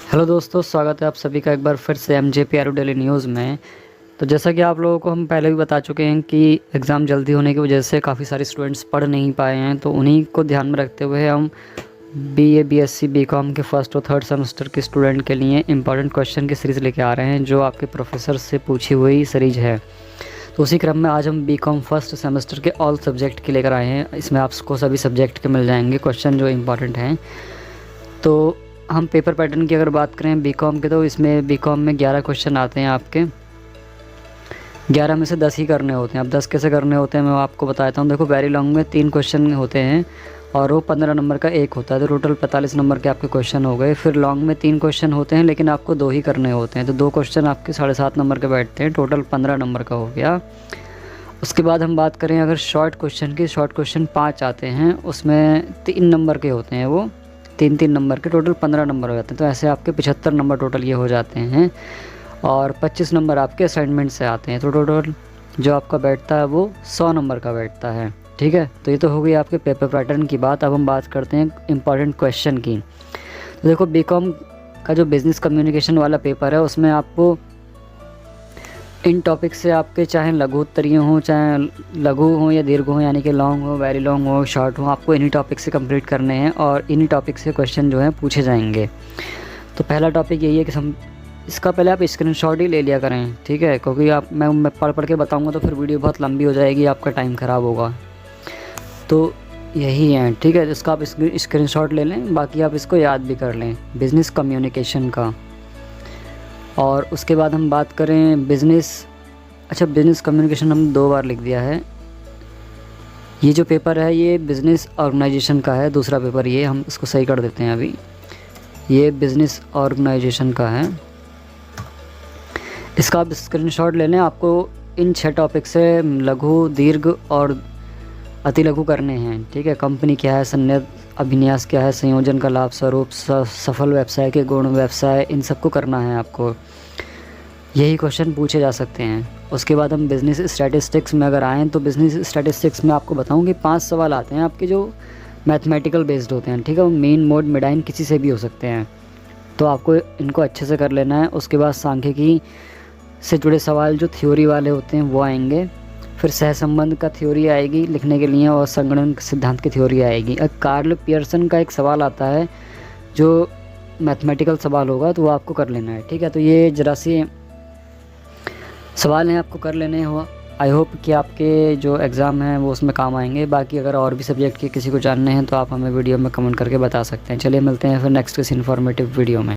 Hello दोस्तों, स्वागत है आप सभी का एक बार फिर से MJPRO डेली न्यूज़ में। तो जैसा कि आप लोगों को हम पहले भी बता चुके हैं कि एग्ज़ाम जल्दी होने की वजह से काफ़ी सारे स्टूडेंट्स पढ़ नहीं पाए हैं, तो उन्हीं को ध्यान में रखते हुए हम BA BSc BCom के फर्स्ट और थर्ड सेमेस्टर के स्टूडेंट के लिए इंपॉर्टेंट क्वेश्चन की सीरीज़ लेके आ रहे हैं, जो आपके प्रोफेसर से पूछी हुई सीरीज़ है। तो उसी क्रम में आज हम BCom फर्स्ट सेमेस्टर के ऑल सब्जेक्ट के लेकर आए हैं। इसमें आपको सभी सब्जेक्ट के मिल जाएंगे क्वेश्चन जो इम्पॉर्टेंट हैं। तो हम पेपर पैटर्न की अगर बात करें BCom के, तो इसमें BCom में 11 क्वेश्चन आते हैं आपके। 11 में से 10 ही करने होते हैं। अब 10 कैसे करने होते हैं मैं आपको बताता हूँ। देखो, वेरी लॉन्ग में 3 क्वेश्चन होते हैं और वो 15 नंबर का एक होता है, तो टोटल 45 नंबर के आपके क्वेश्चन हो गए। फिर लॉन्ग में 3 क्वेश्चन होते हैं, लेकिन आपको 2 ही करने होते हैं, तो 2 क्वेश्चन आपके 7.5 नंबर के बैठते हैं, टोटल 15 नंबर का हो गया। उसके बाद हम बात करें अगर शॉर्ट क्वेश्चन की, शॉर्ट क्वेश्चन 5 आते हैं, उसमें 3 नंबर के होते हैं, वो 3-3 नंबर के, टोटल 15 नंबर हो जाते हैं। तो ऐसे आपके 75 नंबर टोटल ये हो जाते हैं और 25 नंबर आपके असाइनमेंट से आते हैं, तो टोटल जो आपका बैठता है वो 100 नंबर का बैठता है। ठीक है, तो ये तो हो गई आपके पेपर पैटर्न की बात। अब हम बात करते हैं इंपॉर्टेंट क्वेश्चन की। तो देखो, BCom का जो बिज़नेस कम्युनिकेशन वाला पेपर है, उसमें आपको इन टॉपिक से आपके चाहे लघु उत्तरीय हों, चाहे लघु हों या दीर्घ हों, यानी कि लॉन्ग हो, वेरी लॉन्ग हो, शॉर्ट हो, आपको इन्हीं टॉपिक से कंप्लीट करने हैं और इन्हीं टॉपिक से क्वेश्चन जो हैं पूछे जाएंगे। तो पहला टॉपिक यही है कि हम इसका पहले आप स्क्रीनशॉट ही ले लिया करें, ठीक है, क्योंकि मैं पढ़ के बताऊंगा तो फिर वीडियो बहुत लंबी हो जाएगी, आपका टाइम ख़राब होगा। तो यही है, ठीक है, इसका आप स्क्रीनशॉट ले लें, बाकी आप इसको याद भी कर लें, बिज़नेस कम्युनिकेशन का। और उसके बाद हम बात करें बिज़नेस कम्युनिकेशन हम 2 बार लिख दिया है। ये जो पेपर है ये बिज़नेस ऑर्गेनाइजेशन का है, दूसरा पेपर ये, हम इसको सही कर देते हैं अभी। ये बिज़नेस ऑर्गेनाइजेशन का है, इसका आप स्क्रीनशॉट ले लें। आपको इन 6 टॉपिक से लघु, दीर्घ और अति लघु करने हैं, ठीक है। कंपनी क्या है, संयंत्र अभिन्यास क्या है, संयोजन का लाभ स्वरूप, सफल व्यवसाय के गुण, व्यवसाय, इन सबको करना है आपको। यही क्वेश्चन पूछे जा सकते हैं। उसके बाद हम बिज़नेस स्टैटिस्टिक्स में अगर आएँ, तो बिज़नेस स्टैटिस्टिक्स में आपको बताऊं कि 5 सवाल आते हैं आपके जो मैथमेटिकल बेस्ड होते हैं, ठीक है। वो मीन, मोड, मीडियन किसी से भी हो सकते हैं, तो आपको इनको अच्छे से कर लेना है। उसके बाद सांख्यिकी से जुड़े सवाल जो थ्योरी वाले होते हैं वो आएंगे। फिर सहसंबंध का थ्योरी आएगी लिखने के लिए, और संगणन सिद्धांत की थ्योरी आएगी। कार्ल पियर्सन का एक सवाल आता है जो मैथमेटिकल सवाल होगा, तो वो आपको कर लेना है, ठीक है। तो ये जरा सी सवाल हैं, आपको कर लेने हो। आई होप कि आपके जो एग्ज़ाम हैं वो उसमें काम आएंगे। बाकी अगर और भी सब्जेक्ट के किसी को जानने हैं तो आप हमें वीडियो में कमेंट करके बता सकते हैं। चलिए मिलते हैं फिर नेक्स्ट किसी इन्फॉर्मेटिव वीडियो में।